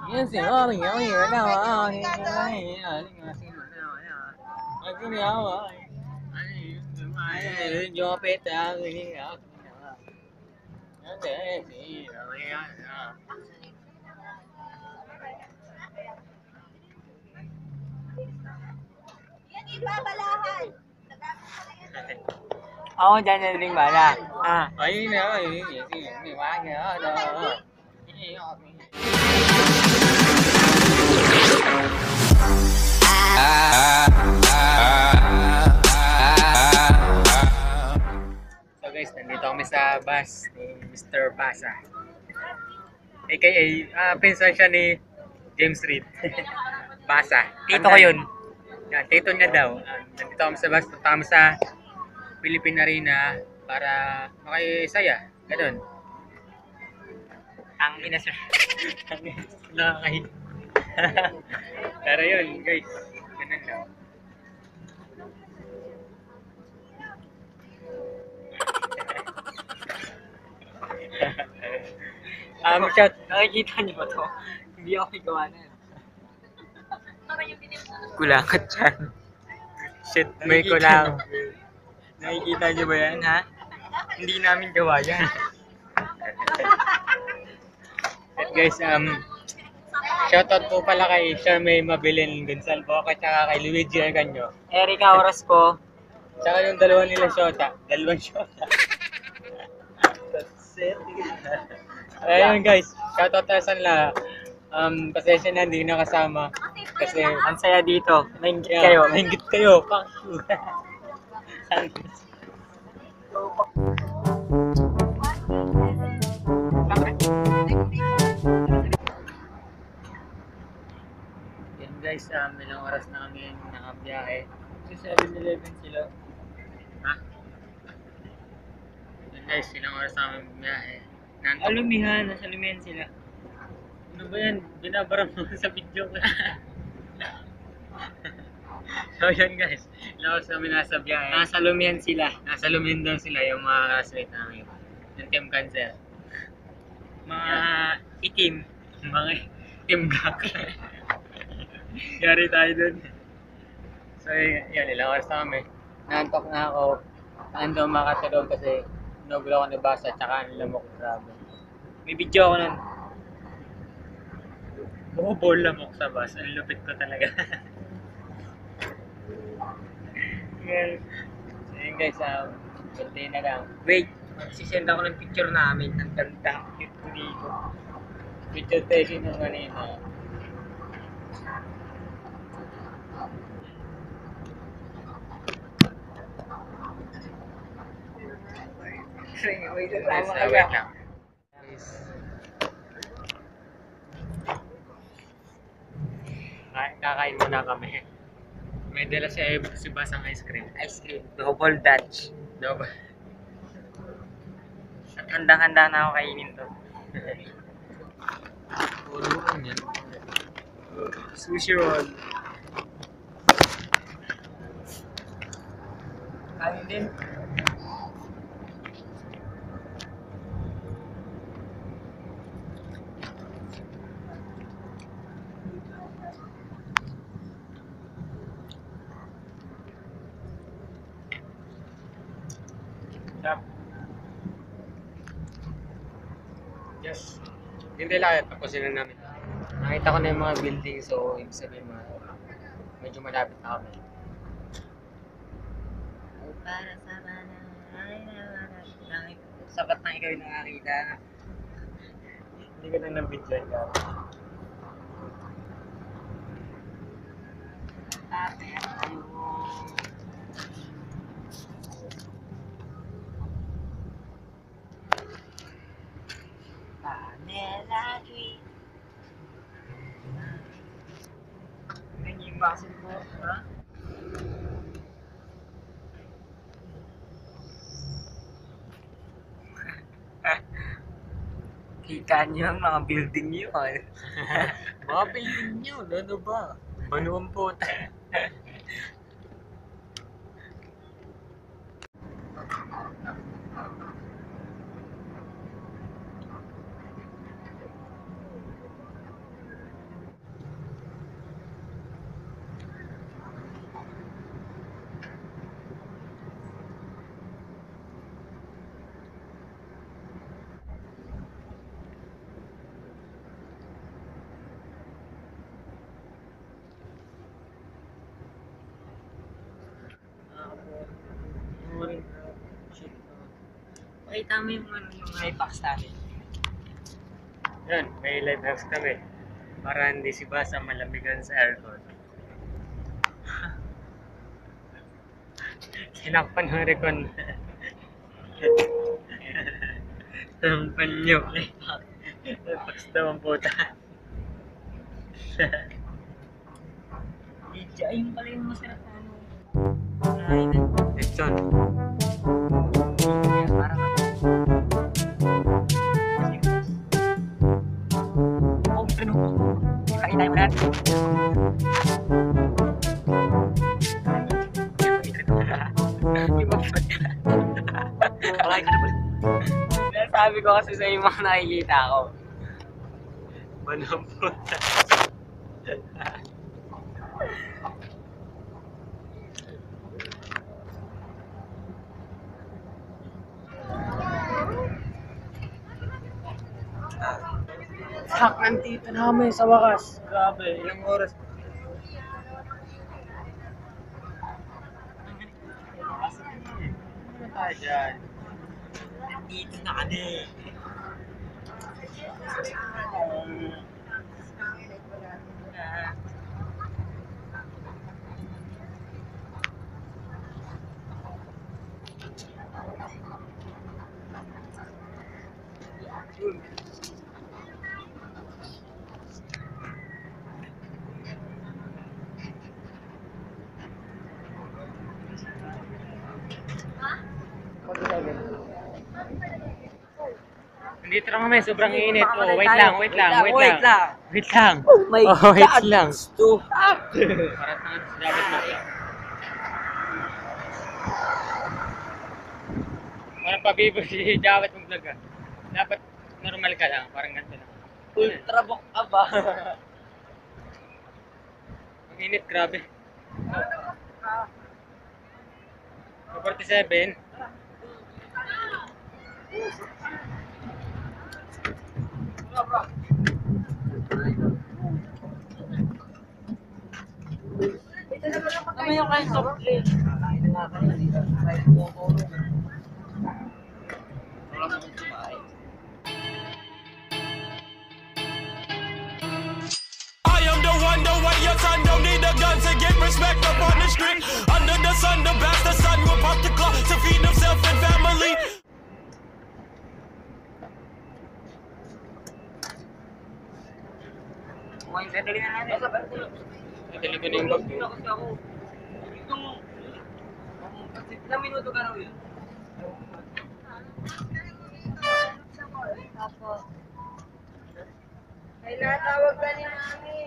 Yan si Mami, Mami, wala ka. Ako dyan na rin bala. Ayun na, may wala na. So guys, nandito kami sa bus ni Mr. Basa. AKA, pinsan siya ni James Reid. Basa. Tito ko yun. Yan, tito niya daw. Nandito kami sa bus, punta kami sa Philippine Arena para makisaya. Ganun. Ang ina sir. Nakakahilig. Pero yun, guys. Ganun lang. Shout. Nakikita niyo ba to? Hindi ako gawa na yun. Kulangat yan. Shit, may kulang. Nakikita niyo ba yan, ha? Hindi namin gawa yan. At guys, shoutout po pala kay Charmaine Mabilin Gonzalvo at saka kay Luigi Arganyo. Erika Orozco. Tsaka yung dalawa nila shota. Dalawang shota. Ayun guys, shoutout na sa nila. Pasensya na, hindi nakasama. Kasi, Ang saya dito. Nainggit yeah, kayo. mahingit kayo. Fuck you. Yan guys, ilang oras na kami nakabiyahe. Sa 7-Eleven sila. Ha? Yan guys, ilang oras na kami biyahe. Nantok. Alumihan. Nasa alumihan sila. Ano ba yan? Binabaram mo sa video ko. So yan guys, ilang oras kami nasa biyahe. Nasa alumihan sila. Nasa Lumin daw sila yung mga classmate namin. Yung team cancer. Mga itim. Mga team gak. Yari tayo dun. So yan, ilang oras na kami. Nantok na ako. Saan daw makatulog kasi nagulaw ko ni Basa tsaka ang lamok. Grabe. May video ako nun. Bukobol lamok sa bus. Ang lupit ko talaga. Well, so yun guys, birthday na lang. Wait. Magsisend ako ng picture namin. Ang ganda. Cute ko dito. Picture taking nung kanina. Wait, Guys, tama ka wait ba? lang. Guys. Kakain muna kami. May dala si Basang ice cream. Ice cream. Double Dutch. Diba ba? Handang-handa na ako kainin to. Puro yan. Sushi roll. Kanin din. Sarap. Yes. Hindi lang, tapusin na namin. Nakita ko na yung mga building, so ibig sabihin medyo malapit na kami. Para sa sapat na ikaw yung nakakita. Hindi ka na nabigyan ka. Pamela Tree. Ganyan yung basin mo, ha? Kita niyo ang mga building niyo, eh. Mga building nyo, ano ba? Banuang po. Pakita mo yung, yung life hacks natin. Yan, may life hacks kami. Para hindi si Basa malamigan sa aircon. Sinakpan ng recon. Sampan nyo. Life hacks daw ang puta. Ayun pala yung masarap na ano. Kainan. Lechon. Parang oh, ano? Kain tayo lahat. Alay ka na ba? Sabi ko kasi sa iyo mga nakikita ko. Manang puta. Sak ng tito namin sa wakas. Grabe, ilang oras. Ano tayo dyan? Dito na kami. Nandito lang kami, sobrang init. Baka Oh, wait tayo. lang, wait lang, wait Wait lang. lang. Wait lang. Oh my Oh, wait God! lang. Sto- Para dapat mag-vlog. Parang pabibo si Jawet mong vlog ah. Dapat normal ka lang, parang ganito lang. Ultra book ka ba? Ang init, grabe. 47. Ano yung kain soft drink? I am the wonder why your son don't need a gun to get respect up on the street. Under the sun, the bastard son will pop the clock to feed himself and family. Kumain sa dali na natin. Nadali ko na yung bag. Ilang minuto ka raw yun? Ay, natawag ka ni Mami.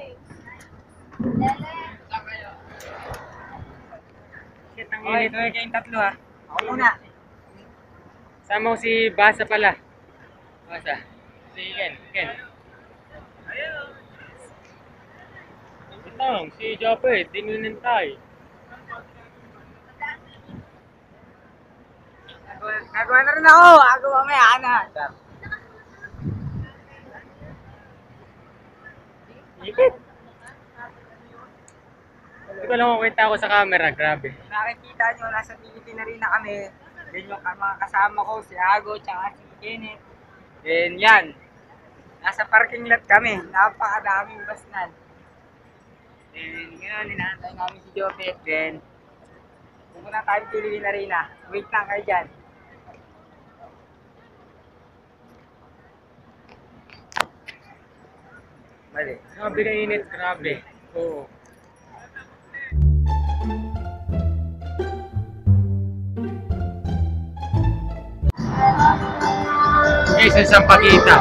Shit, ang Okay, init. tuloy kayong tatlo ha. Ako muna. Sama ko si Basa pala. Basa. Si Ken. Ito, si Jopper, dinunintay. Nagawa na rin ako. Ako mamaya na. Ipit. Hindi ko lang kukwenta ako sa camera, grabe. Nakikita nyo, nasa PVP na rin na kami. Then yung mga kasama ko, si Ago, tsaka si Kenneth. Then yan. Nasa parking lot kami. Napakadaming basnan. Then ngayon, inaantay namin si Jopet. Then, pupunta tayo Philippine Arena. Wait lang kayo dyan. Mali. Grabe ka init, grabe. Oo. Guys, ang sampagita.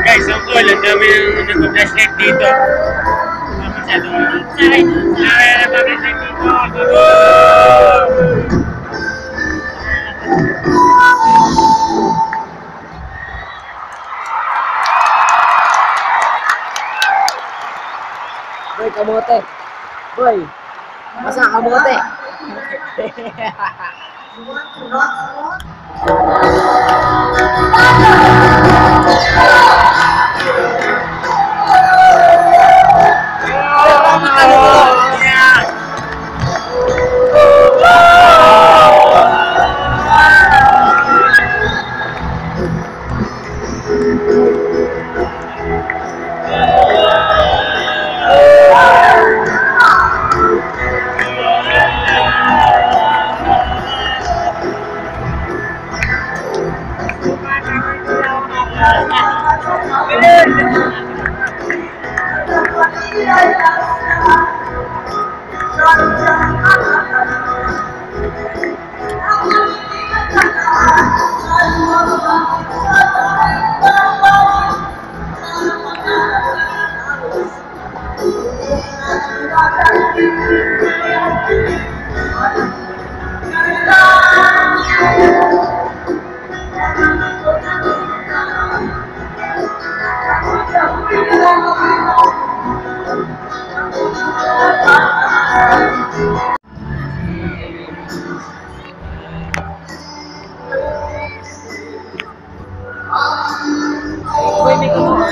Guys, ang cool. Ang dami yung nag-flashlight dito. Masyadong outside. Dami yung nag-flashlight dito. Boy, kamote. Boy, masa kamote. Boy, may kamote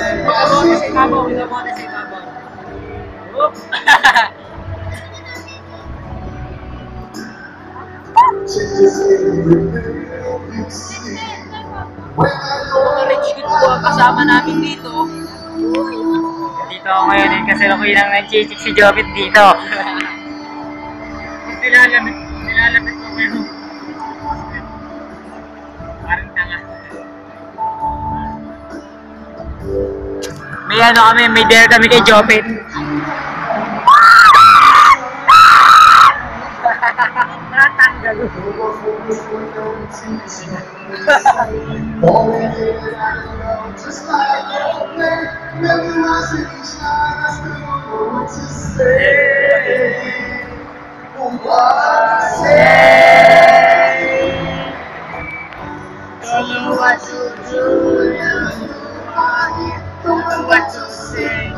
sa ibabaw. May kamote sa ibabaw. Oop! Mga rich kid po ang kasama namin dito. Dito ako ngayon eh, kasi ako yung nag-chichik si Jopit dito. Nilalapit ko kayo. Parang tanga. May ano kami, may dare kami kay Jopit. Natanggal. Don't know what to do. Don't know what to say.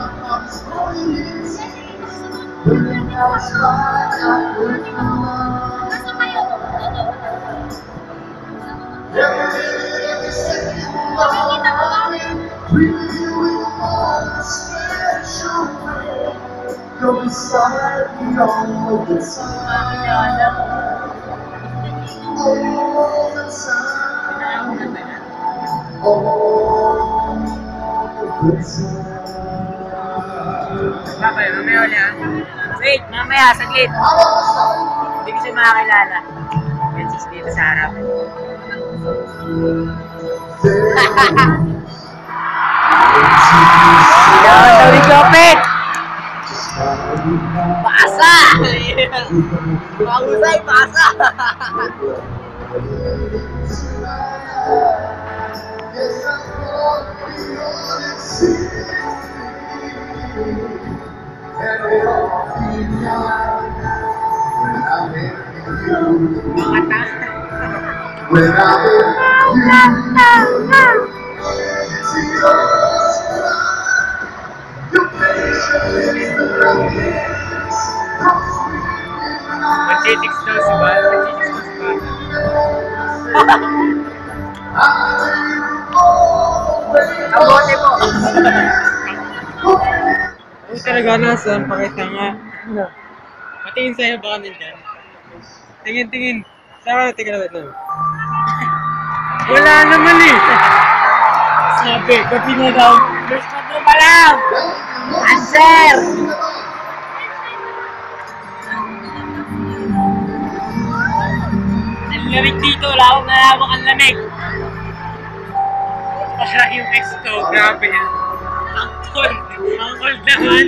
You're beside me all the time. All the time. All the time. Babay, mamaya ulit ah. Wait, mamaya, saglit. Hindi ko siya makakilala. Yan sis dito sa harap. Down daw ni Jopit! Pasa! Mahusay, pasa! Mga tasa! When I'm Mag-chicks daw si Bal. Mag-chicks daw si Bal. Ang bote mo! Ay talaga nasan, pakita nga. Patingin sa'yo, baka nandyan. Tingin. Saan ka tingin natin? Wala naman eh! Sabi, kapi na daw. First control pa lang! Answer! Ang lamig dito, wala akong nalawak ang lamig. Para yung ex ko, grabe yan. Ang cold naman.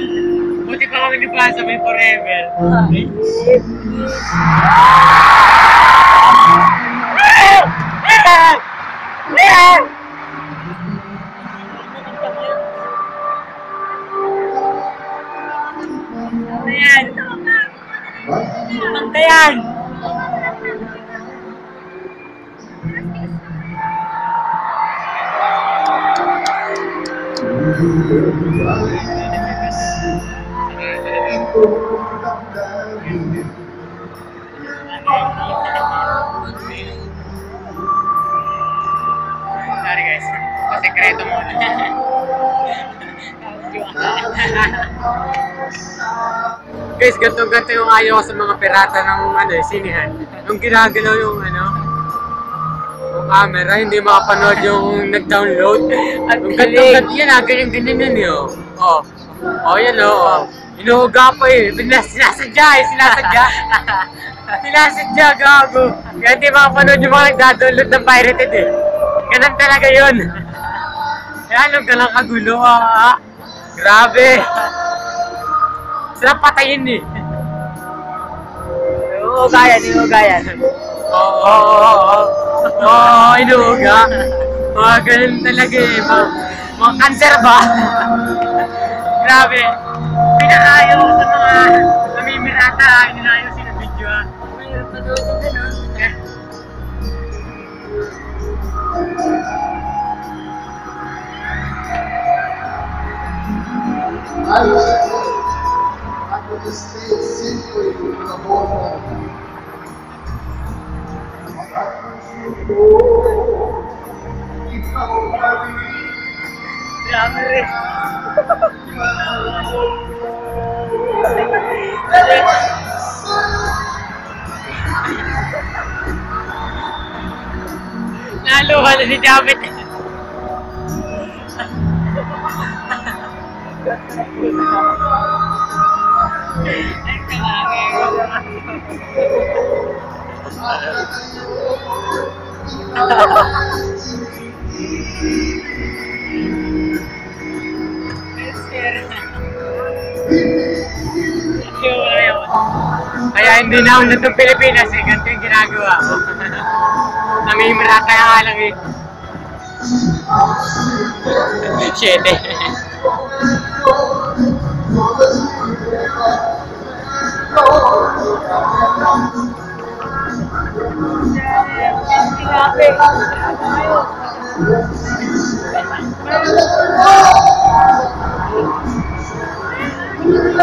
Buti pa kami ni Pasa may forever. Ano yan? Ano yan? Sorry guys. Sekreto mo. Guys, ganito yung ayaw ko sa mga pirata ng sinihan. Yung ginagalaw yung yung camera, hindi makapanood yung nag-download. At yung ganito yan ganyan yun yun. Yan Inuhuga pa sinasadya Sinasadya, gago. Kaya hindi makapanood yung mga nagda-download ng pirated Ganun talaga yun. Kaya galang kagulo Grabe. Sila patayin Inuugayan. Inuhuga. Mga ganun talaga mga cancer ba? Grabe. Pinakayaw sa mga namimirata. Inayaw sila video Mayroon pa doon yung ganun. I would just stay simply with the whole Grabe rin. Naluha na si Jamet. Kaya hindi na ulit ng Pilipinas ganito yung ginagawa ko. Namimirata nga lang Shit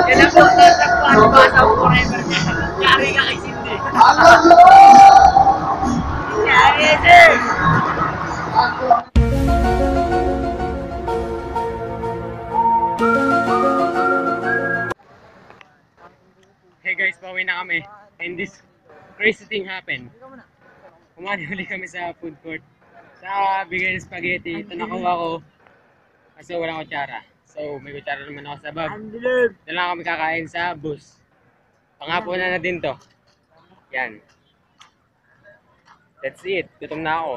Yan ang pagtatagpuan ba sa forever niya. Yari ka kay Cindy. Yari, sir! Hey guys, pauwi na kami. And this crazy thing happened. Kumani uli kami sa food court. Sa bigay ng spaghetti. Ito nakuha ko. Kasi walang kutsara. So, may kutsara naman ako sa bag. Doon lang kami kakain sa bus. Pangapunan na din to. Yan. That's it. Gutom na ako.